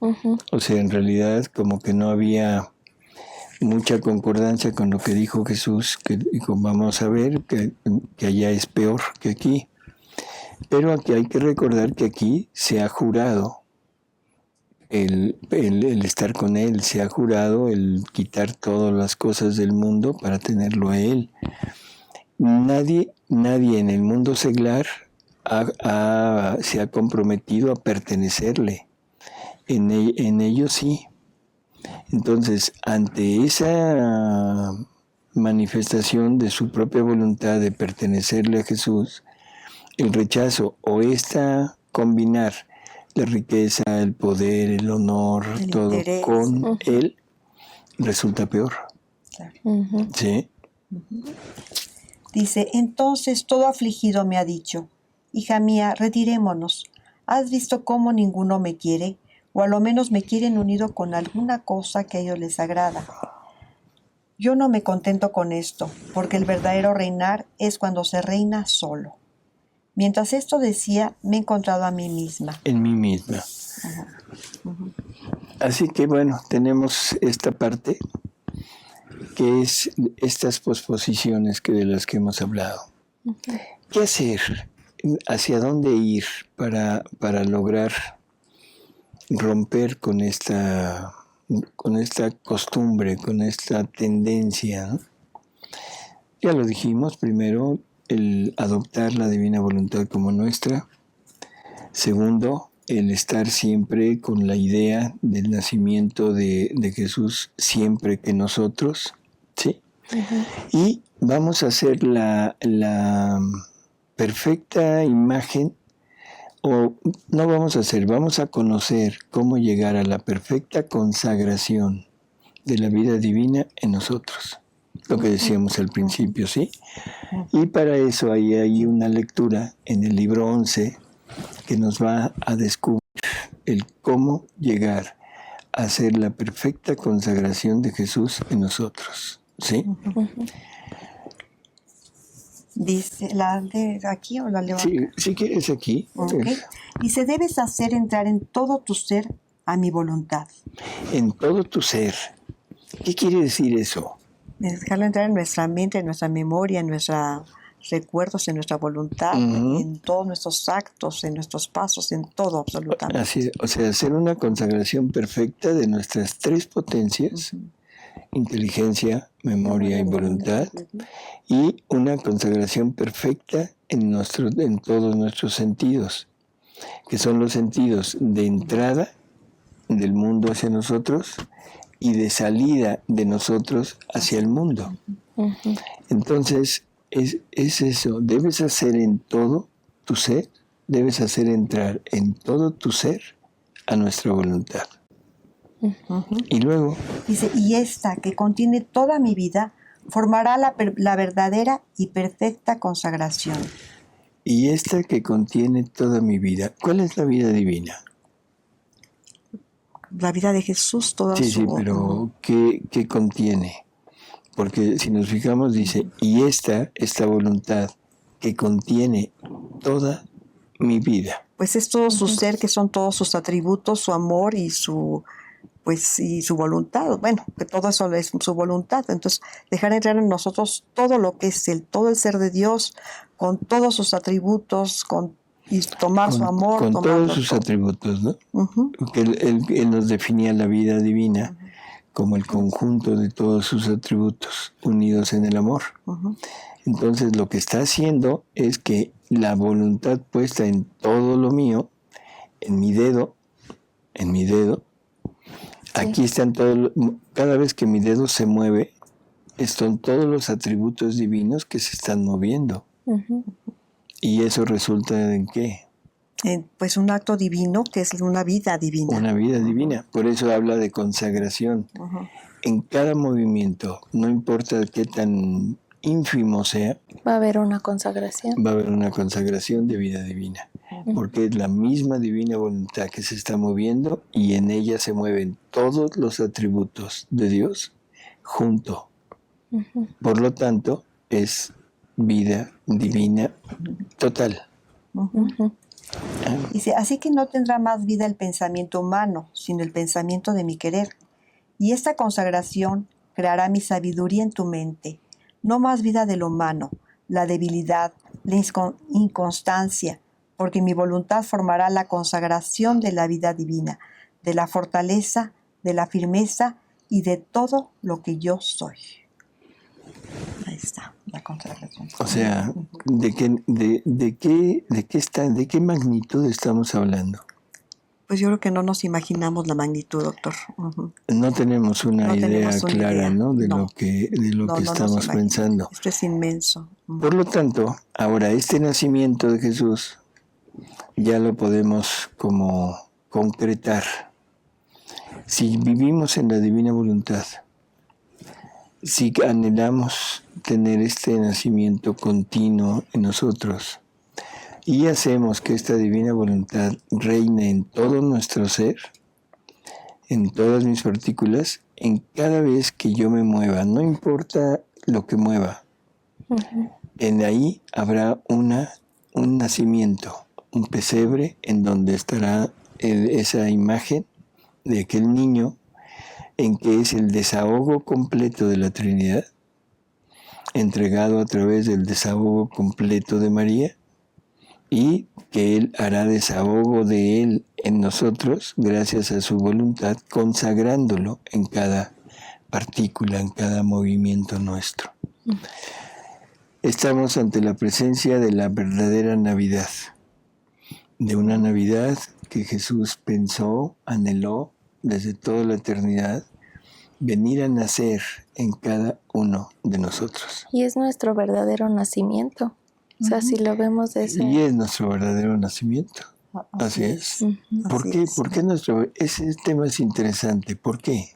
Uh-huh. O sea, en realidad como que no había mucha concordancia con lo que dijo Jesús, que vamos a ver que allá es peor que aquí. Pero aquí hay que recordar que aquí se ha jurado el estar con Él, se ha jurado el quitar todas las cosas del mundo para tenerlo a Él. Nadie en el mundo seglar se ha comprometido a pertenecerle. En ellos sí. Entonces, ante esa manifestación de su propia voluntad de pertenecerle a Jesús, el rechazo o combinar la riqueza, el poder, el honor, el todo interés con uh-huh. Él, resulta peor. Claro. Uh-huh. ¿Sí? Uh-huh. Dice: entonces todo afligido me ha dicho: hija mía, retirémonos. ¿Has visto cómo ninguno me quiere? O a lo menos me quieren unido con alguna cosa que a ellos les agrada. Yo no me contento con esto, porque el verdadero reinar es cuando se reina solo. Mientras esto decía, me he encontrado a mí misma. En mí misma. Uh-huh. Uh-huh. Así que bueno, tenemos esta parte, que es estas posposiciones de las que hemos hablado. Uh-huh. ¿Qué hacer? ¿Hacia dónde ir para lograr romper con esta costumbre, con esta tendencia, ¿no? Ya lo dijimos, primero, el adoptar la divina voluntad como nuestra. Segundo, el estar siempre con la idea del nacimiento de Jesús siempre que nosotros, ¿sí? Uh-huh. Y vamos a hacer la perfecta imagen, o no vamos a conocer cómo llegar a la perfecta consagración de la vida divina en nosotros. Lo que decíamos al principio, ¿sí? Y para eso hay una lectura en el libro 11 que nos va a descubrir el cómo llegar a hacer la perfecta consagración de Jesús en nosotros, ¿sí? Dice, ¿la de aquí o la leo acá? Sí, que es aquí. Okay. Dice: debes hacer entrar en todo tu ser a mi voluntad. En todo tu ser. ¿Qué quiere decir eso? Dejarlo entrar en nuestra mente, en nuestra memoria, en nuestros recuerdos, en nuestra voluntad, uh-huh. en todos nuestros actos, en nuestros pasos, en todo absolutamente. Así, o sea, hacer una consagración perfecta de nuestras tres potencias, uh-huh. inteligencia, memoria y voluntad, uh-huh. y una consagración perfecta en todos nuestros sentidos, que son los sentidos de entrada del mundo hacia nosotros y de salida de nosotros hacia el mundo. Uh-huh. Entonces, es eso, debes hacer en todo tu ser, debes hacer entrar en todo tu ser a nuestra voluntad. Uh-huh. Y luego dice: y esta que contiene toda mi vida formará la verdadera y perfecta consagración. Y esta que contiene toda mi vida, ¿cuál es la vida divina? La vida de Jesús, toda su... Sí, pero ¿qué contiene? Porque si nos fijamos dice: y esta voluntad que contiene toda mi vida. Pues es todo su ser, que son todos sus atributos, su amor y su voluntad. Bueno, que todo eso es su voluntad. Entonces, dejar entrar en nosotros todo lo que es todo el ser de Dios, con todos sus atributos, con Y tomar su amor. Con todos sus atributos, ¿no? Porque él nos definía la vida divina como el conjunto de todos sus atributos unidos en el amor. Entonces lo que está haciendo es que la voluntad puesta en todo lo mío, en mi dedo, aquí están todos, cada vez que mi dedo se mueve, están todos los atributos divinos que se están moviendo. ¿Y eso resulta en qué? Pues un acto divino que es una vida divina. Una vida divina. Por eso habla de consagración. En cada movimiento, no importa qué tan ínfimo sea, va a haber una consagración. Va a haber una consagración de vida divina. Porque es la misma divina voluntad que se está moviendo y en ella se mueven todos los atributos de Dios junto. Por lo tanto, es vida divina total. Dice, así que no tendrá más vida el pensamiento humano, sino el pensamiento de mi querer. Y esta consagración creará mi sabiduría en tu mente, no más vida de lo humano, la debilidad, la inconstancia, porque mi voluntad formará la consagración de la vida divina, de la fortaleza, de la firmeza y de todo lo que yo soy. Ahí está, la consagración. O sea, ¿de qué magnitud estamos hablando? Pues yo creo que no nos imaginamos la magnitud, doctor. No tenemos una idea clara, ¿no? De lo que estamos pensando. Esto es inmenso. Por lo tanto, ahora este nacimiento de Jesús ya lo podemos como concretar. Si vivimos en la divina voluntad, si anhelamos tener este nacimiento continuo en nosotros y hacemos que esta divina voluntad reine en todo nuestro ser, en todas mis partículas, en cada vez que yo me mueva, no importa lo que mueva, en ahí habrá un nacimiento, un pesebre en donde estará esa imagen de aquel niño en que es el desahogo completo de la Trinidad, entregado a través del desahogo completo de María, y que Él hará desahogo de Él en nosotros gracias a su voluntad, consagrándolo en cada partícula, en cada movimiento nuestro. Estamos ante la presencia de la verdadera Navidad, de una Navidad que Jesús pensó, anheló desde toda la eternidad, venir a nacer en cada uno de nosotros. Y es nuestro verdadero nacimiento. O sea, si lo vemos de ese... Y es nuestro verdadero nacimiento. Así es. ¿Por qué? ¿Por qué ese tema es interesante? ¿Por qué?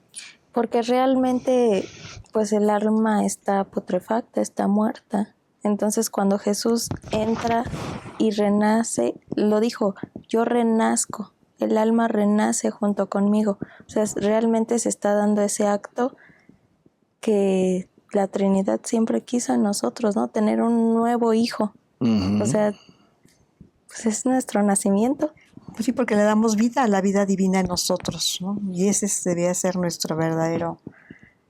Porque realmente, pues el alma está putrefacta, está muerta. Entonces, cuando Jesús entra y renace, lo dijo, yo renazco, el alma renace junto conmigo. O sea, realmente se está dando ese acto que la Trinidad siempre quiso en nosotros, ¿no? Tener un nuevo hijo. O sea, pues es nuestro nacimiento. Pues sí, porque le damos vida a la vida divina en nosotros, ¿no? Y ese debía ser nuestro verdadero...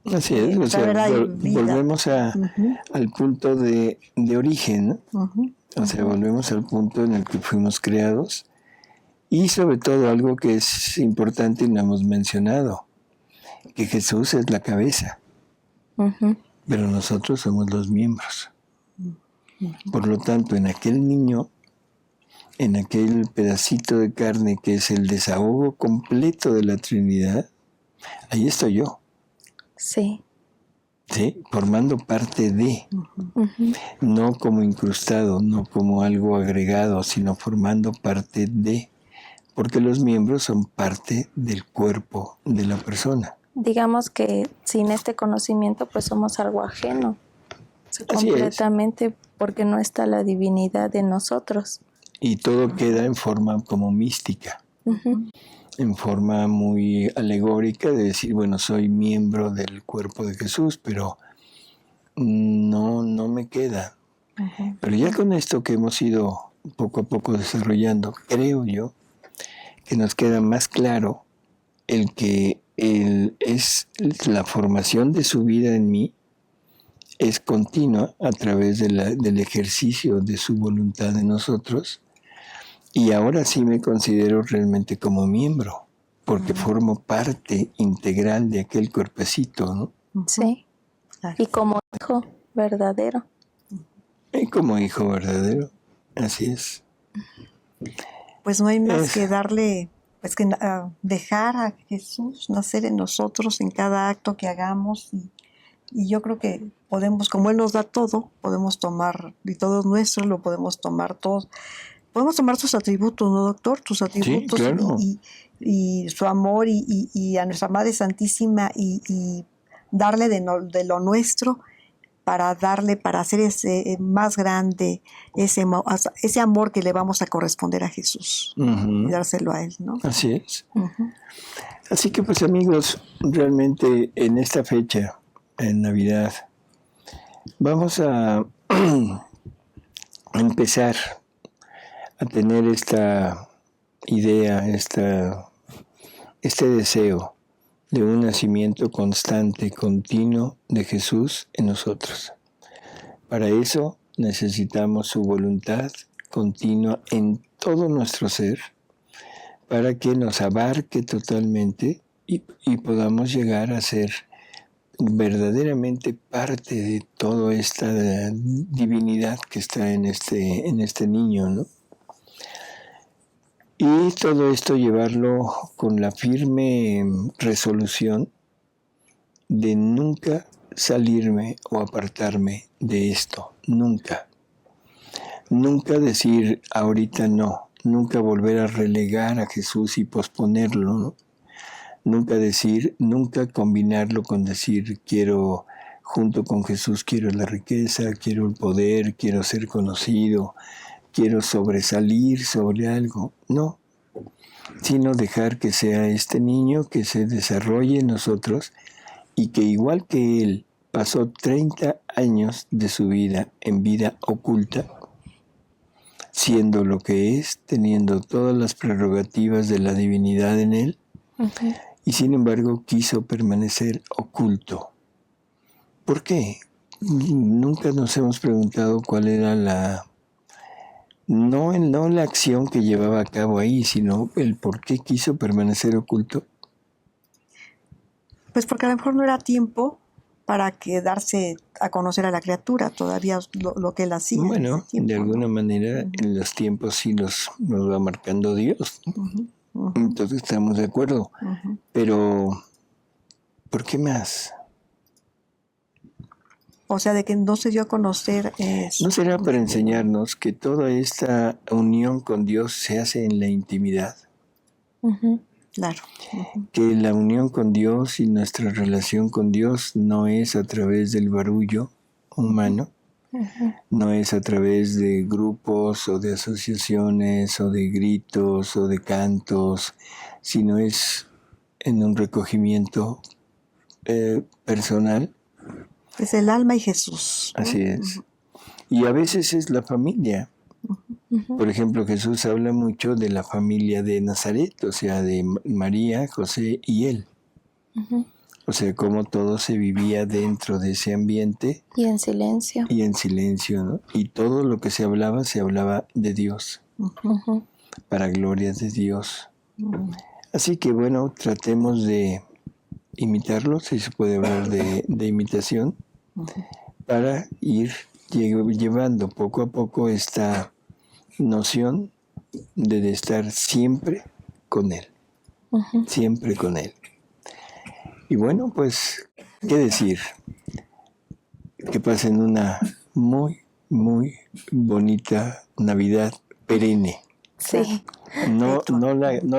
Así es, o sea, volvemos al punto de origen, ¿no? O sea, volvemos al punto en el que fuimos creados. Y sobre todo algo que es importante y no hemos mencionado, que Jesús es la cabeza, pero nosotros somos los miembros. Por lo tanto, en aquel niño, en aquel pedacito de carne que es el desahogo completo de la Trinidad, ahí estoy yo. Sí. ¿Sí? Formando parte de, no como incrustado, no como algo agregado, sino formando parte de, porque los miembros son parte del cuerpo de la persona. Digamos que sin este conocimiento pues somos algo ajeno, completamente, porque no está la divinidad en nosotros. Y todo queda en forma como mística, en forma muy alegórica de decir, bueno, soy miembro del cuerpo de Jesús, pero no me queda. Pero ya con esto que hemos ido poco a poco desarrollando, creo yo que nos queda más claro el que es la formación de su vida en mí es continua a través del ejercicio de su voluntad en nosotros, Y ahora sí me considero realmente como miembro, porque formo parte integral de aquel cuerpecito, ¿no? Sí. Y como hijo verdadero. Y como hijo verdadero, así es. Pues no hay más que darle, pues que dejar a Jesús nacer en nosotros en cada acto que hagamos y yo creo que podemos, como Él nos da todo, podemos tomar, y todo es nuestro, lo podemos tomar todos. Podemos tomar sus atributos, ¿no, doctor? Tus atributos, sí, claro. y su amor y a nuestra Madre Santísima y darle de lo nuestro para hacer ese más grande, ese amor que le vamos a corresponder a Jesús y dárselo a Él, ¿no? Así es. Así que pues amigos, realmente en esta fecha, en Navidad, vamos a empezar a tener esta idea, este deseo de un nacimiento constante, continuo de Jesús en nosotros. Para eso necesitamos su voluntad continua en todo nuestro ser, para que nos abarque totalmente y podamos llegar a ser verdaderamente parte de toda esta divinidad que está en este niño, ¿no? Y todo esto llevarlo con la firme resolución de nunca salirme o apartarme de esto, nunca. Nunca decir ahorita no, nunca volver a relegar a Jesús y posponerlo, ¿no? Nunca combinarlo con decir quiero, junto con Jesús quiero la riqueza, quiero el poder, quiero ser conocido, quiero sobresalir sobre algo, no, sino dejar que sea este niño que se desarrolle en nosotros y que igual que él pasó 30 años de su vida en vida oculta, siendo lo que es, teniendo todas las prerrogativas de la divinidad en él, y sin embargo quiso permanecer oculto. ¿Por qué? Nunca nos hemos preguntado cuál era no la acción que llevaba a cabo ahí, sino el por qué quiso permanecer oculto. Pues porque a lo mejor no era tiempo para darse a conocer a la criatura, todavía lo que él hacía. Bueno, tiempo, de alguna manera en los tiempos sí nos va marcando Dios. Entonces estamos de acuerdo. Pero, ¿por qué más? O sea, de que no se dio a conocer... ¿No será para enseñarnos que toda esta unión con Dios se hace en la intimidad? Claro. Que la unión con Dios y nuestra relación con Dios no es a través del barullo humano, no es a través de grupos o de asociaciones o de gritos o de cantos, sino es en un recogimiento personal. Es el alma y Jesús. Así es. Y a veces es la familia. Por ejemplo, Jesús habla mucho de la familia de Nazaret, o sea, de María, José y él. O sea, cómo todo se vivía dentro de ese ambiente. Y en silencio. Y en silencio, ¿no? Y todo lo que se hablaba de Dios. Para gloria de Dios. Así que bueno, tratemos de imitarlo, si se puede hablar de imitación, para ir llevando poco a poco esta noción de estar siempre con Él, siempre con Él. Y bueno, pues, ¿qué decir? Que pasen una muy, muy bonita Navidad perenne. Sí. No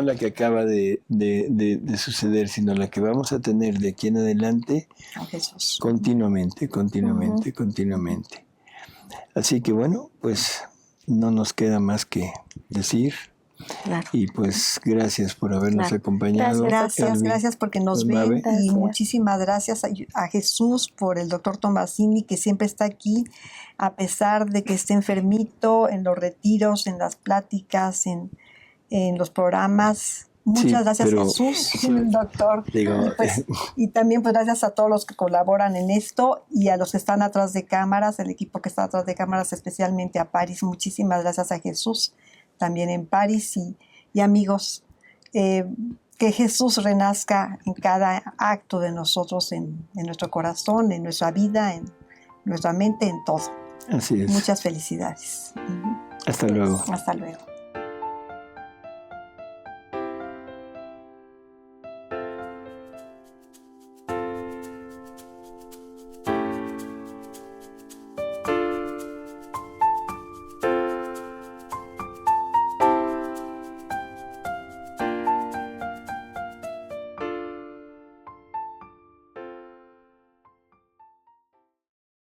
la que acaba de suceder, sino la que vamos a tener de aquí en adelante continuamente. Así que bueno, pues no nos queda más que decir. Claro. Y pues gracias por habernos acompañado. Gracias porque nos ven. Y muchísimas gracias a Jesús por el doctor Tomasini, que siempre está aquí, a pesar de que esté enfermito, en los retiros, en las pláticas, en los programas. Muchas gracias, Jesús, doctor. Y también pues gracias a todos los que colaboran en esto y a los que están atrás de cámaras, el equipo que está atrás de cámaras, especialmente a Paris. Muchísimas gracias a Jesús también en París y amigos, que Jesús renazca en cada acto de nosotros, en nuestro corazón, en nuestra vida, en nuestra mente, en todo. Así es. Muchas felicidades. Hasta luego. Hasta luego.